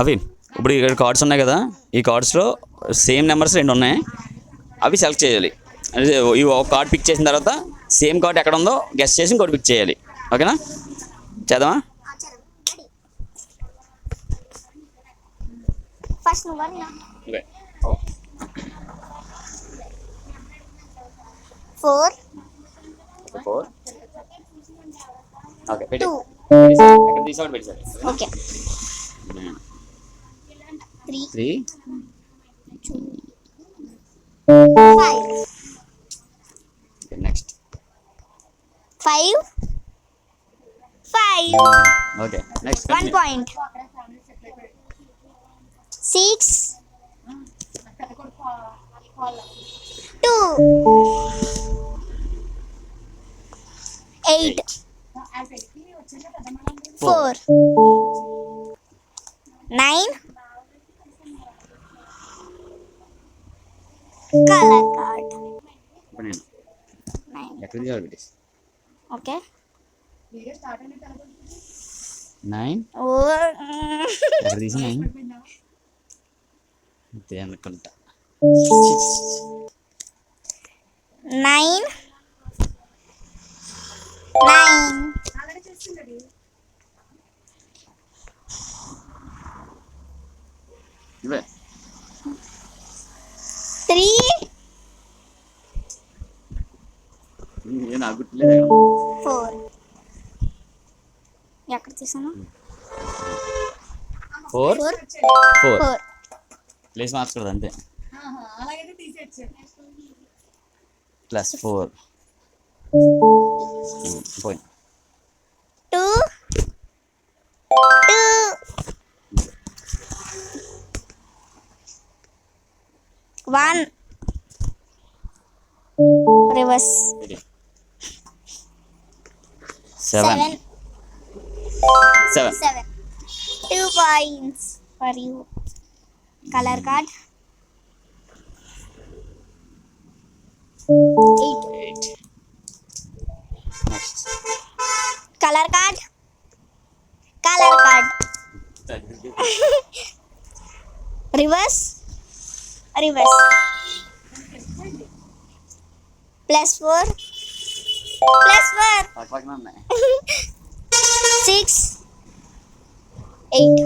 అవి ఇప్పుడు ఇక్కడ కార్డ్స్ ఉన్నాయి కదా, ఈ కార్డ్స్లో సేమ్ నెంబర్స్ 2 ఉన్నాయి. అవి సెలెక్ట్ చేయాలి. అంటే ఈ ఒక కార్డ్ పిక్ చేసిన తర్వాత సేమ్ కార్డ్ ఎక్కడ ఉందో గెస్ట్ చేసి ఇంకోటి పిక్ చేయాలి. ఓకేనా, చేద్దామా? ఫస్ట్ నువ్వు ఓకే. 4 4 ఓకే పెట్టి 2 ఎక్కడ తీసుకోండి పెట్టారు. Okay 3 5 next 5 okay next 1 point 6 2 8 4 9 color card ఇప్పుడు నేను 9 ఎక్కడ తీసుకోవాలి పెట్టేసి ఓకే 9 ఓ ఎక్కడ తీసి 9 అంతే అనుకుంటా. 9 ఇవే 3 నాకు గుర్తులేదు. 4 ఎక్కడ తీసాను 4 4 ప్లేస్ మార్చకూడదు అంతే. ప్లస్ 4 పోయింది. 2 1 reverse 7 2 points for you. Color card 8 next color card reverse plus 4 పక్కన ఉన్నాయి. 6 8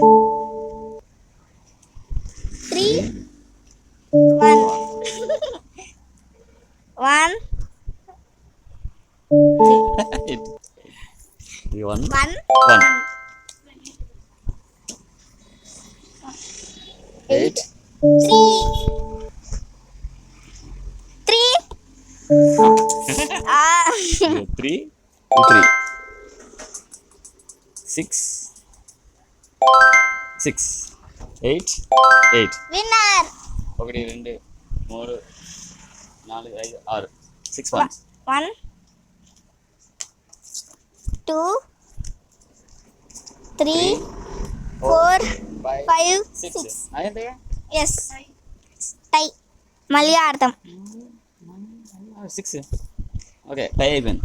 3 1 1 1 1 8 3 3 6 8 winner 1 2 3 4 5 6 6 points. 1 2 3 4 5 6 అయ్యింది. ఎస్ టై మళ్ళీ ఆడతాం 6 ఓకే టై అయిపోయింది.